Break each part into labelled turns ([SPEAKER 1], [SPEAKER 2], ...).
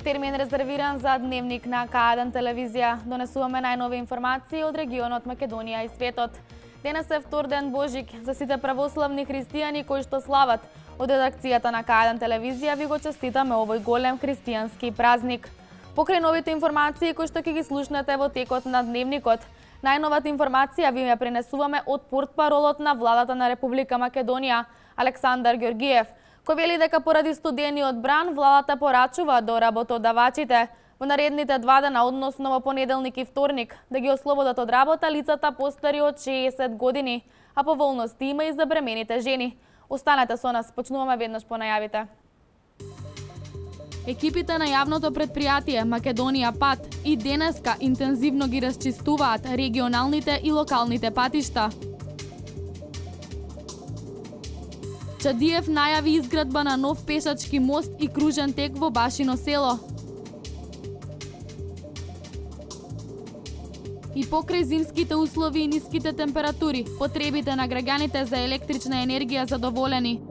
[SPEAKER 1] термин резервиран за дневник на К1 телевизија. Донесуваме најнови информации од регионот Македонија и светот. Денес е втор ден Божик за сите православни христијани кои што слават. Од редакцијата на К1 телевизија ви го честитаме овој голем христијански празник. Покрај новите информации кои што ќе ги слушнете во текот на дневникот, најновата информација ви ја пренесуваме од портпаролот на владата на Република Македонија, Александар Ѓоргиев, кој вели дека поради студениот бран владата порачува до работодавачите во наредните 2 дена, односно во понеделник и вторник, да ги ослободат од работа лицата постари од 60 години, а поволности има и за бремените жени. Останете со нас, почнуваме веднаш по најавите. Екипите на јавното предпријатие Македонија Пат и денеска интензивно ги расчистуваат регионалните и локалните патишта. Чадиев најави изградба на нов пешачки мост и кружен тек во Башино село. И покрај зимските услови и ниските температури, потребите на граѓаните за електрична енергија задоволени.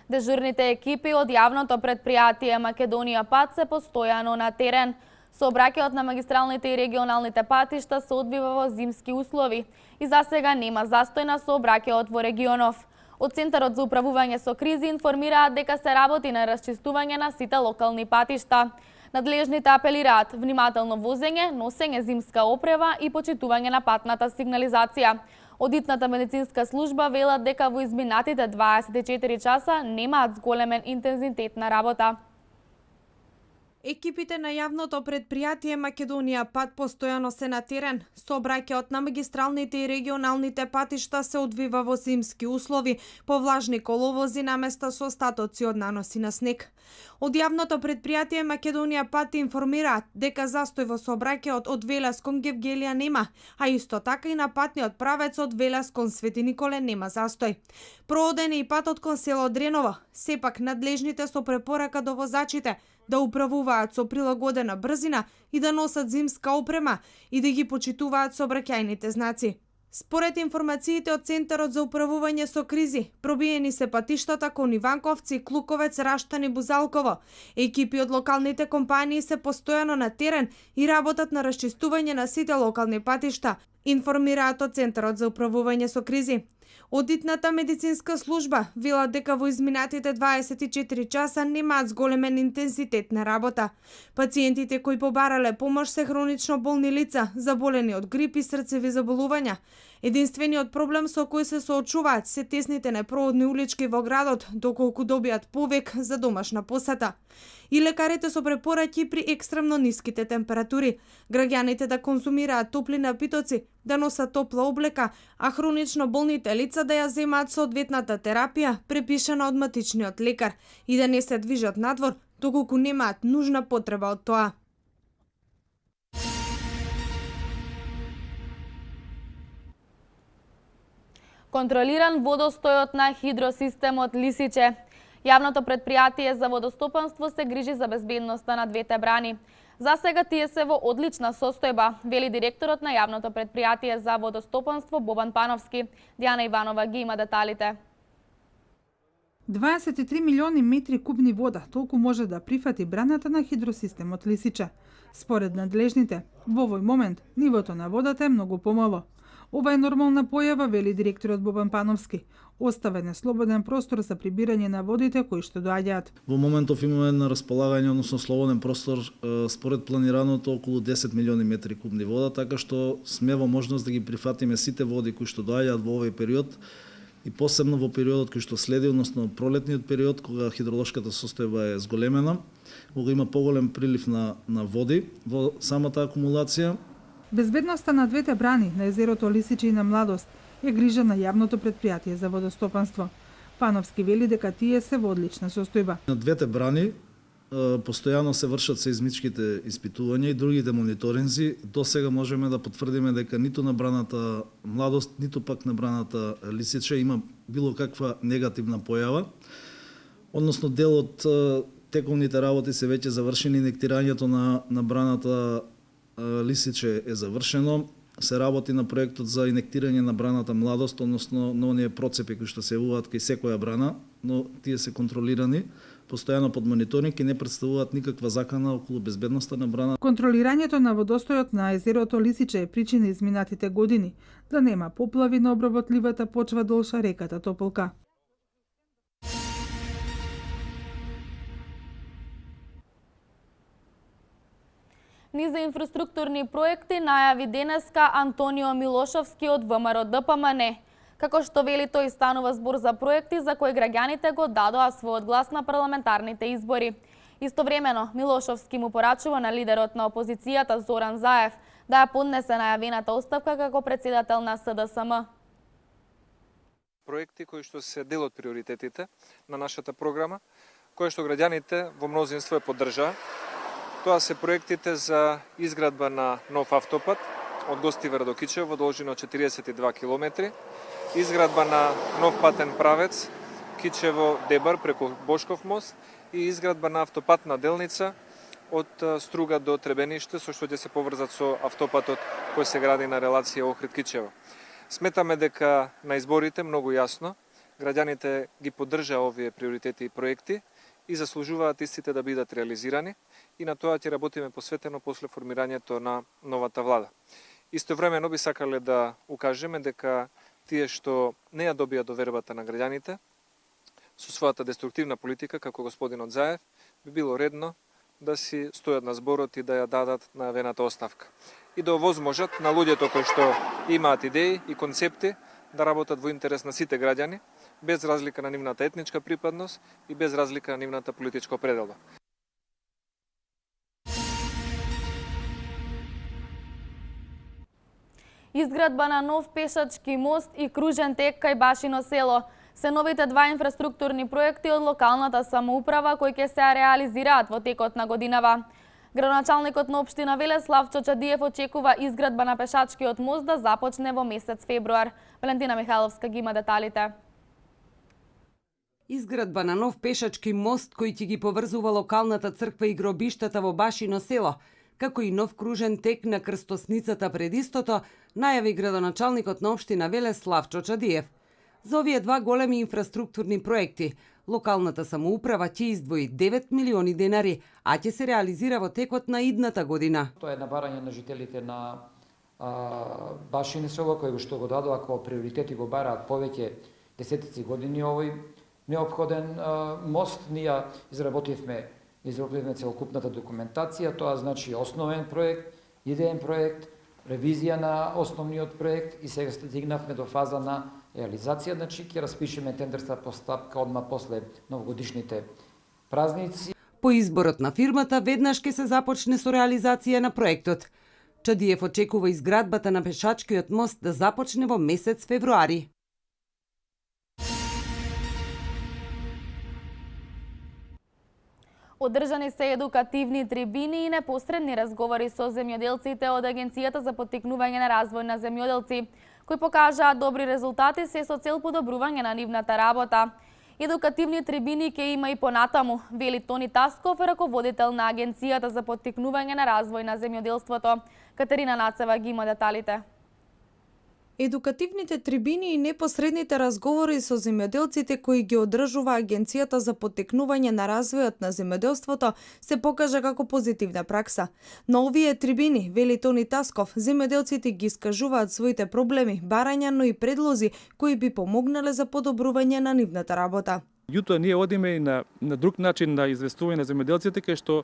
[SPEAKER 1] Дежурните екипи од јавното предпријатие Македонија Пат се постојано на терен. Сообраќајот на магистралните и регионалните патишта се одвива во зимски услови и засега нема застој на сообраќајот во регионов. Од Центарот за управување со кризи информираат дека се работи на расчистување на сите локални патишта. Надлежните апелираат внимателно возење, носење зимска опрева и почитување на патната сигнализација. Одитната медицинска служба велат дека во изминатите 24 часа немаат зголемен интензитет на работа.
[SPEAKER 2] Екипите на јавното предпријатие Македонија Пат постојано се на терен. Сообраќајот на магистралните и регионалните патишта се одвива во зимски услови, по влажни коловози на места со остатоци од наноси на снег. Од јавното предпријатие Македонија Пат информираат дека застој во сообраќајот од Велес кон Гевгелија нема, а исто така и на патниот правец од Велес кон Свети Николе нема застој. Прооден е и патот кон село Дреново. Сепак надлежните со препорака до возачите да управуваат со прилагодена брзина и да носат зимска опрема и да ги почитуваат сообраќајните знаци. Според информациите од Центарот за управување со кризи, пробиени се патиштата кон Иванковци, Клуковец, Раштани, Бузалково. Екипи од локалните компании се постојано на терен и работат на расчистување на сите локални патишта, информираат од Центарот за управување со кризи. Одитната медицинска служба вела дека во изминатите 24 часа немаат зголемен интензитет на работа. Пациентите кои побарале помош се хронично болни лица, заболени од грип и срцеви заболувања. Единствениот проблем со кој се соочуваат се тесните непроодни улички во градот, доколку добијат повек за домашна посета. И лекарите со препораки при екстремно ниските температури, граѓаните да конзумираат топли напитоци, да носат топла облека, а хронично болните лица да ја земаат соодветната терапија препишана од матичниот лекар и да не се движат надвор доколку немаат нужна потреба од тоа.
[SPEAKER 1] Контролиран водостојот на хидросистемот Лисиче. Јавното предпријатие за водостопанство се грижи за безбедноста на двете брани. За сега тие се во одлична состојба, вели директорот на јавното предпријатие за водостопанство Бобан Пановски. Дијана Иванова ги има деталите.
[SPEAKER 3] 23 милиони метри кубни вода, толку може да прифати браната на хидросистемот Лисиче. Според надлежните, во овој момент нивото на водата е многу помало. Ова е нормална појава, вели директорот Бобан Пановски. Оставен е слободен простор за прибирање на водите кои што доаѓаат.
[SPEAKER 4] Во моментов имаме на располагање, односно слободен простор според планираното околу 10 милиони метри кубни вода, така што сме во можност да ги прифатиме сите води кои што доаѓаат во овој период и посебно во периодот кој што следи, односно пролетниот период кога хидролошката состојба е зголемена, кога има поголем прилив на води во самата акумулација.
[SPEAKER 3] Безбедноста на двете брани на езерото Лисиче и на Младост е грижа на јавното предпријатие за водостопанство. Пановски вели дека тие се во одлична состојба.
[SPEAKER 4] На двете брани постојано се вршат сеизмичките испитувања и другите мониторинзи. До сега можеме да потврдиме дека ниту на браната Младост, ниту пак на браната Лисиче има било каква негативна појава. Односно дел од тековните работи се веќе завршени, инектирањето на браната Лисиче е завршено. се работи на проектот за инектирање на браната Младост, односно на оние процепи кои што се јавуваат кај секоја брана, но тие се контролирани, постојано под мониторинг и не представуваат никаква закана околу безбедноста на брана.
[SPEAKER 3] Контролирањето на водостојот на езерото Лисиче е причина изминатите години да нема поплави на обработливата почва долж реката Тополка.
[SPEAKER 1] Низ за инфраструктурни проекти најави денеска Антонио Милошовски од ВМРО ДПМН. Како што вели тој, станува збор за проекти за кои граѓаните го дадоа својот глас на парламентарните избори. Истовремено, Милошовски му порачува на лидерот на опозицијата Зоран Заев да ја поднесе најавената оставка како председател на СДСМ.
[SPEAKER 5] Проекти кои што се дел од приоритетите на нашата програма, кои што граѓаните во мнозинство ја поддржаа. Тоа се проектите за изградба на нов автопат од Гостивар до Кичево во должина од 42 км, изградба на нов патен правец Кичево-Дебар преку Бошков мост и изградба на автопатна делница од Струга до Требениште, со што ќе се поврзат со автопатот кој се гради на релација Охрид-Кичево. Сметаме дека на изборите многу јасно граѓаните ги поддржаа овие приоритети и проекти и заслужуваат истите да бидат реализирани и на тоа ќе работиме посветено после формирањето на новата влада. Истовремено би сакале да укажеме дека тие што не ја добија довербата на граѓаните со својата деструктивна политика, како господинот Заев, би било редно да си стојат на зборот и да ја дадат најавената оставка. И да овозможат на луѓето кои што имаат идеи и концепти да работат во интерес на сите граѓани, без разлика на нивната етничка припадност и без разлика на нивната политичка определба.
[SPEAKER 1] Изградба на нов пешачки мост и кружен тек кај Башино село се новите два инфраструктурни проекти од локалната самоуправа кои ќе се реализираат во текот на годинава. Градоначалникот на општина Велес Славчо Чадиев очекува изградба на пешачкиот мост да започне во месец февруар. Валентина Михайловска ги има деталите.
[SPEAKER 6] Изградба на нов пешачки мост кој ќе ги поврзува локалната црква и гробиштата во Башино село, како и нов кружен тек на крстосницата пред истото, најави градоначалникот на општина Велес Славчо Чадиев. За овие два големи инфраструктурни проекти, локалната самоуправа ќе издвои 9 милиони денари, а ќе се реализира во текот на идната година.
[SPEAKER 7] Тоа е на барање на жителите на Башино село, кои што го дадоа како приоритет и го бараат повеќе десетици години овој неопходен мост. Ние изработивме целокупната документација, тоа значи основен проект, идеен проект, ревизија на основниот проект и сега стигнавме до фаза на реализација, значи ќе распишеме тендерска постапка одма после новогодишните празници.
[SPEAKER 6] По изборот на фирмата веднаш ќе се започне со реализација на проектот. Чадиев очекува изградбата на пешачкиот мост да започне во месец февруари.
[SPEAKER 1] Одржани се едукативни трибини и непосредни разговори со земјоделците од Агенцијата за поттикнување на развој на земјоделци, кои покажаат добри резултати се со цел подобрување на нивната работа. Едукативни трибини ќе има и понатаму, вели Тони Тасков, раководител на Агенцијата за поттикнување на развој на земјоделството. Катерина Нацева ги има деталите.
[SPEAKER 2] Едукативните трибини и непосредните разговори со земјоделците кои ги одржува Агенцијата за поттикнување на развојот на земјоделството се покажа како позитивна пракса. На овие трибини, вели Тони Тасков, земјоделците ги искажуваат своите проблеми, барања, но и предлози кои би помогнале за подобрување на нивната работа.
[SPEAKER 8] Јутоа ние одиме и на друг начин на известување на земјоделците, кај што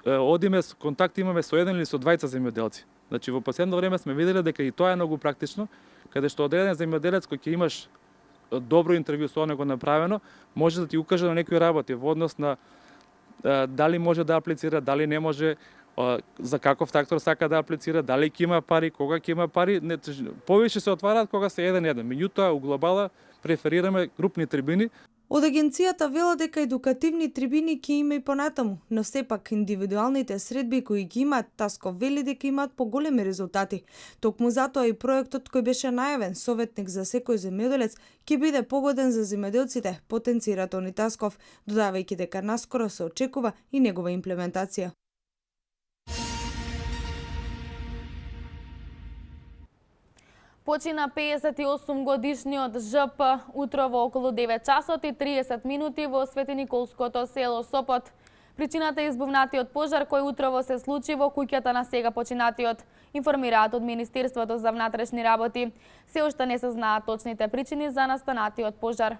[SPEAKER 8] одиме контакт имаме со еден или со двајца земјоделци. Значи во последно време сме виделе дека и тоа е многу практично, каде што одреден земјоделец кој ќе имаш добро интервју со него направено, може да ти укаже на некои работи во однос на дали може да аплицира, дали не може, за каков трактор сака да аплицира, дали ќе има пари, кога ќе има пари. Повеќе се отвараат кога се еден-еден. Меѓутоа, у глобала преферираме групни трибини.
[SPEAKER 2] Од агенцијата вела дека едукативни трибини ќе има и понатаму, но сепак индивидуалните средби кои ги имаат, Тасков вели дека имаат поголеми резултати. Токму затоа и проектот кој беше најавен советник за секој земјоделец ќе биде погоден за земјоделците, потенцира Тони Тасков, додавајќи дека наскоро се очекува и негова имплементација.
[SPEAKER 1] Почина 58 годишниот ЖП утрово околу 9 часот и 30 минути во Светиниколското село Сопот. Причината е избувнатиот пожар кој утрово се случи во куќата на сега починатиот, информираат од Министерството за внатрешни работи. Се уште не се знаат точните причини за настанатиот пожар.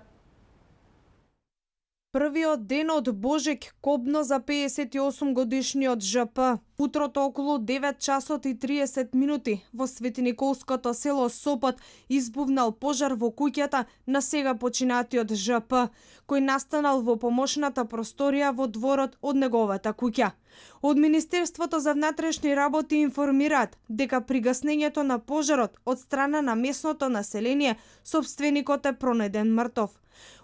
[SPEAKER 2] Првиот ден од Божик кобно за 58 годишниот ЖП. Утрото околу 9 часот и 30 минути во Светиниколското село Сопот избувнал пожар во куќата на сега починатиот ЖП, кој настанал во помошната просторија во дворот од неговата куќа. Од Министерството за внатрешни работи информираат дека при гаснењето на пожарот од страна на местното население сопственикот е пронајден мртов.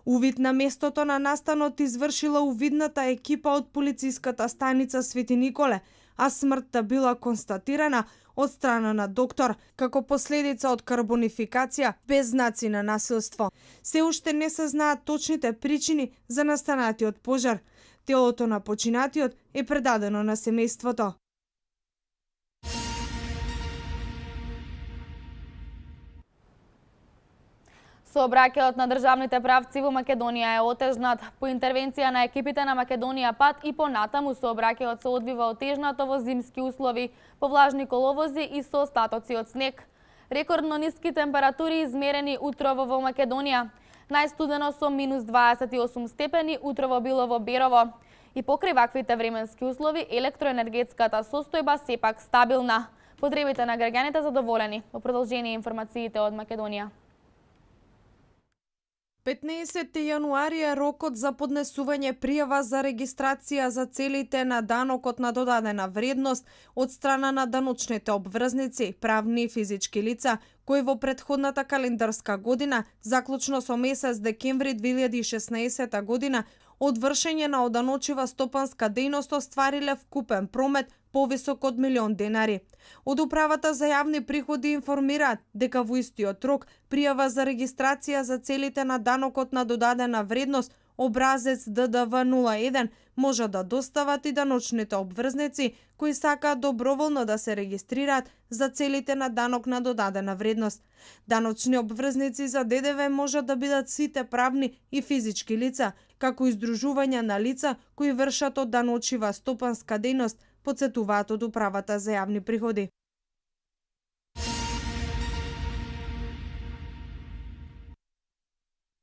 [SPEAKER 2] Увид на местото на настанот извршила увидната екипа од полициската станица Свети Николе, а смртта била констатирана од страна на доктор како последица од карбонификација без знаци на насилство. Се уште не се знаат точните причини за настанатиот пожар. Телото на починатиот е предадено на семејството.
[SPEAKER 1] Сообраќајот на државните правци во Македонија е отежнат. По интервенција на екипите на Македонија пат и понатаму сообраќајот се одвива отежнато во зимски услови, по влажни коловози и со остатоци од снег. Рекордно ниски температури измерени утрово во Македонија. Најстудено со минус 28 степени утрово било во Берово. И покрај ваквите временски услови, електроенергетската состојба сепак стабилна. Потребите на граѓаните задоволени. Во продолжение информациите од Македонија.
[SPEAKER 2] 15 јануари е рокот за поднесување пријава за регистрација за целите на данокот на додадена вредност од страна на даночните обврзници, правни и физички лица, кои во претходната календарска година, заклучно со месец декември 2016 година, од вршење на оданочива стопанска дејност оствариле вкупен промет повисок од 1 милион денари. Од Управата за јавни приходи информираат дека во истиот рок пријава за регистрација за целите на данокот на додадена вредност образец ДДВ 01 може да достават и даночните обврзници кои сакаат доброволно да се регистрираат за целите на данок на додадена вредност. Даночни обврзници за ДДВ може да бидат сите правни и физички лица, како и здружувања на лица кои вршат од даночива стопанска дејност, подсетуваат од Управата за јавни приходи.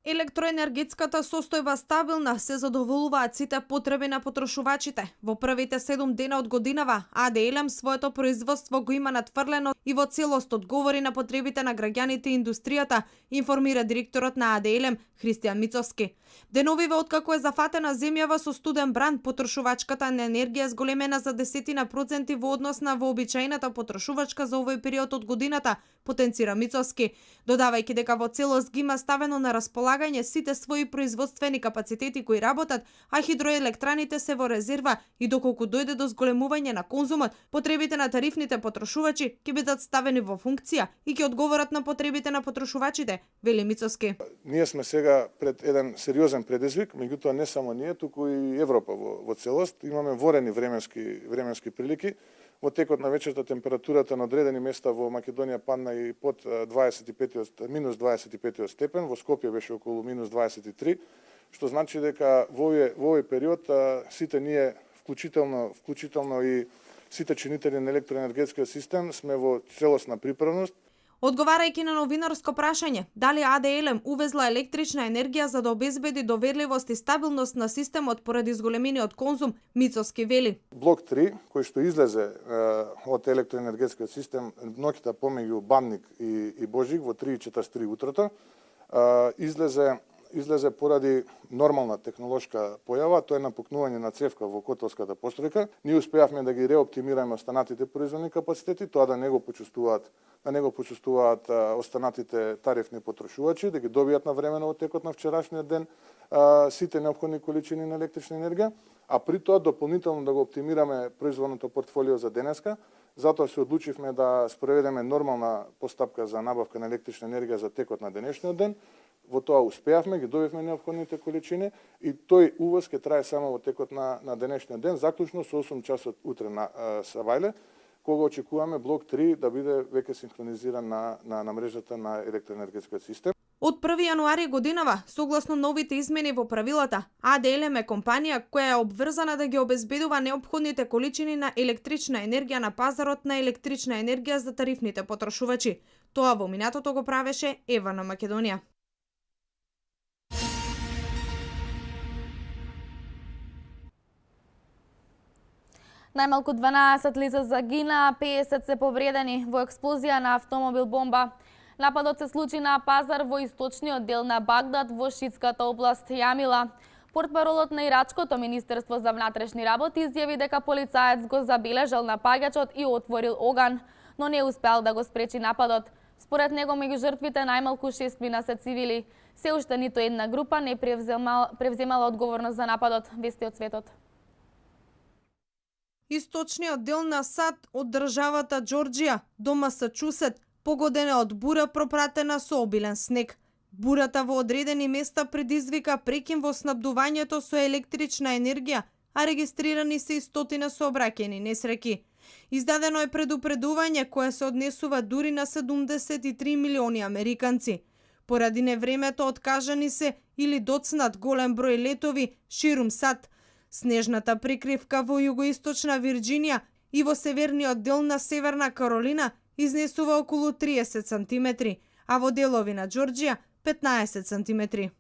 [SPEAKER 2] Електроенергетската состојба стабилна, се задоволуваат сите потреби на потрошувачите. Во првите 7 дена од годинава, АД Елем своето производство го има надфрлено и во целост одговори на потребите на граѓаните и индустријата, информира директорот на АД Елем Христијан Мицовски. Деновиве откако е зафатена земјава со студен бран, потрошувачката на енергија зголемена за 10% во однос на вообичаената потрошувачка за овој период од годината, потенцира Мицовски, додавајќи дека во целост ги има ставено на располагање сите своји производствени капацитети кои работат, а хидроелектраните се во резерва и доколку дојде до зголемување на конзумот, потребите на тарифните потрошувачи ќе бидат ставени во функција и ќе одговорат на потребите на потрошувачите, вели Мицовски.
[SPEAKER 9] Ние сме сега пред еден сериозен предизвик, меѓутоа не само ние, туку и Европа во целост. Имаме ворени временски прилики. Во текот на вечерта температурата на одредени места во Македонија падна и под минус 25 степен, во Скопје беше околу минус 23, што значи дека во овој период сите ние, вклучително и сите чинители на електроенергетскиот систем, сме во целосна приправност.
[SPEAKER 2] Одговарајќи на новинарско прашање, дали АД Елем увезла електрична енергија за да обезбеди доверливост и стабилност на системот поради зголемениот конзум, Мицовски вели.
[SPEAKER 9] Блок 3, кој што излезе од електроенергетскиот систем ноќта помеѓу Банник и Божик во 3:43 утрото, излезе поради нормална технолошка појава, тоа е напукнување на цевка во котелската постројка. Ние успеавме да ги реоптимираме останатите производни капацитети, тоа да не го почувствуваат останатите тарифни потрошувачи, да ги добијат навремено во текот на вчерашниот ден сите неопходни количини на електрична енергија, а при тоа дополнително да го оптимираме производното портфолио за денеска. Затоа се одлучивме да спроведеме нормална постапка за набавка на електрична енергија за текот на денешниот ден. Во тоа успеавме, ги добивме неопходните количини и тој увоз ќе трае само во текот на денешниот ден, заклучно со 8 часот утре на Савајле, кога очекуваме блок 3 да биде веќе синхронизиран на мрежата на електроенергетскиот систем.
[SPEAKER 2] Од 1 јануари годинава, согласно новите измени во правилата, АДЛМ е компанија која е обврзана да ги обезбедува неопходните количини на електрична енергија на пазарот на електрична енергија за тарифните потрошувачи. Тоа во минатото го правеше ЕВА на Македонија.
[SPEAKER 1] Најмалку 12 лица загинаа, 50 се повредени во експлозија на автомобил бомба. Нападот се случи на пазар во источниот дел на Багдад во шиитската област Јамила. Портпаролот на Ирачкото Министерство за внатрешни работи изјави дека полицаец го забележал напаѓачот и отворил оган, но не успеал да го спречи нападот. Според него меѓу жртвите најмалку 6 се цивили. Се уште ниту една група не превземала одговорност за нападот, вести од светот.
[SPEAKER 2] Источниот дел на САД од државата Џорџија до Масачусет погоден од бура пропратена со обилен снег. Бурата во одредени места предизвика прекин во снабдувањето со електрична енергија, а регистрирани се и стотина сообраќајни несреќи. Издадено е предупредување кое се однесува дури на 73 милиони американци. Поради невремето откажани се или доцнат голем број летови ширум САД. Снежната прикривка во југоисточна Вирџинија и во северниот дел на Северна Каролина изнесува околу 30 сантиметри, а во делови на Џорџија 15 сантиметри.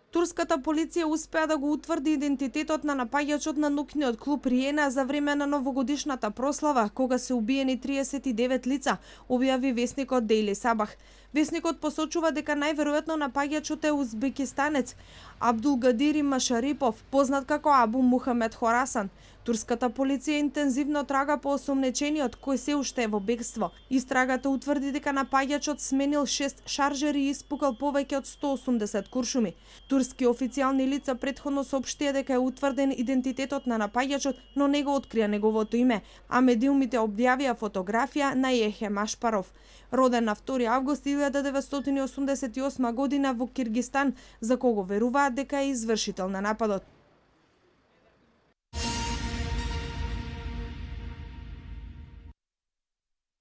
[SPEAKER 2] Турската полиција успеа да го утврди идентитетот на напаѓачот на ноќниот клуб Риена за време на новогодишната прослава, кога се убиени 39 лица, објави весникот Дейли Сабах. Весникот посочува дека најверојатно напаѓачот е узбекистанец Абдулгадир Машарипов, познат како Абу Мухамед Хорасан. Турската полиција интензивно трага по осомнечениот кој се уште е во бегство. Истрагата утврди дека напаѓачот сменил 6 шаржери и испукал повеќе од 180 куршуми. Турски официјални лица претходно соопштија дека е утврден идентитетот на напаѓачот, но не го открија неговото име, а медиумите објавија фотографија на Јехе Машпаров. Роден на 2 август 1988 година во Киргистан, за кого веруваат дека е извршител на нападот.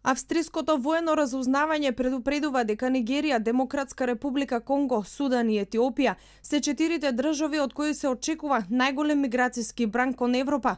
[SPEAKER 2] Австриското воено разузнавање предупредува дека Нигерија, Демократска република Конго, Судан и Етиопија се 4 држави од кои се очекува најголем миграцијски бран кон Европа.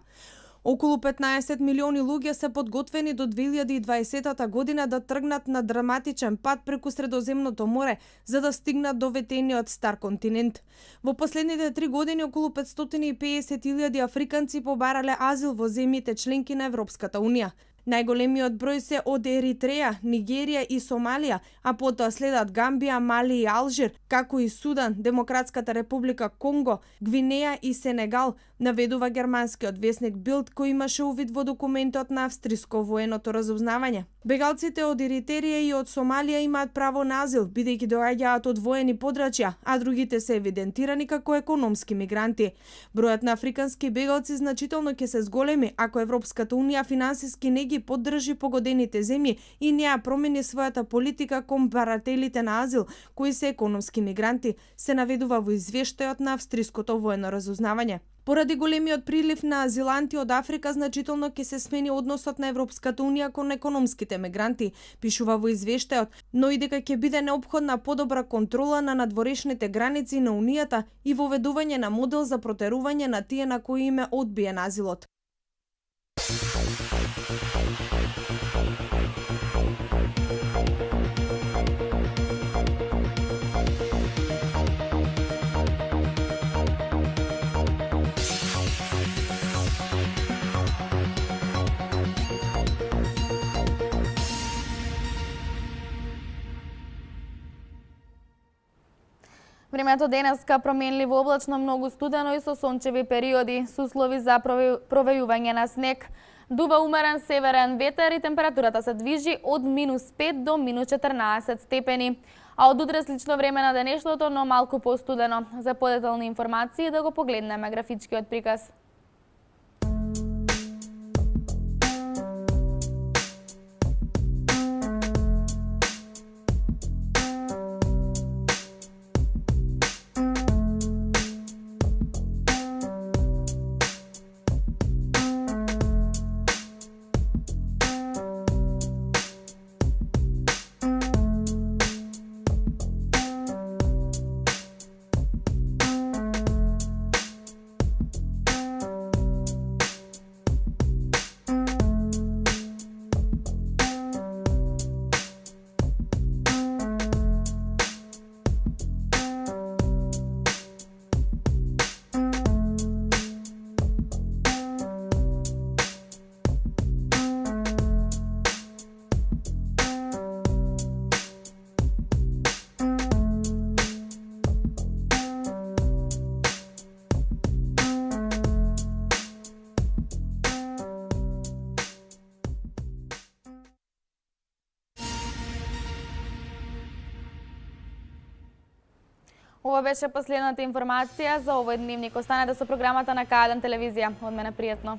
[SPEAKER 2] Околу 15 милиони луѓе се подготвени до 2020 година да тргнат на драматичен пат преку Средоземното море за да стигнат до ветениот стар континент. Во последните 3 години околу 550.000 африканци побарале азил во земјите членки на Европската унија. Најголемиот број се од Еритреја, Нигерија и Сомалија, а потоа следат Гамбија, Мали и Алжир, како и Судан, Демократската република Конго, Гвинеја и Сенегал, наведува германскиот весник Билд, кој имаше увид во документот на австриско военото разузнавање. Бегалците од Еритерија и од Сомалија имаат право на азил, бидејќи доаѓаат од воени подрачја, а другите се евидентирани како економски мигранти. Бројот на африкански бегалци значително ќе се зголеми ако Европската унија финансиски не ги поддржи погодените земји и не ја промени својата политика кон барателите на азил, кои се економски мигранти, се наведува во извештајот на австриското воено разузнавање. Поради големиот прилив на азиланти од Африка, значително ќе се смени односот на Европската унија кон економските мигранти, пишува во извештајот, но и дека ќе биде неопходна подобра контрола на надворешните граници на унијата и воведување на модел за протерување на тие на кои им е одбиен азилот.
[SPEAKER 1] Времето денеска променливо облачно, многу студено и со сончеви периоди, со услови за провејување на снег. Дува умерен северен ветер и температурата се движи од -5 до -14 степени. А од утре слично време на денешното, но малку постудено. За подетални информации да го погледнеме графичкиот приказ. Ова беше последната информација за овој дневник. Останете со програмата на К1 телевизија. Од мене пријатно.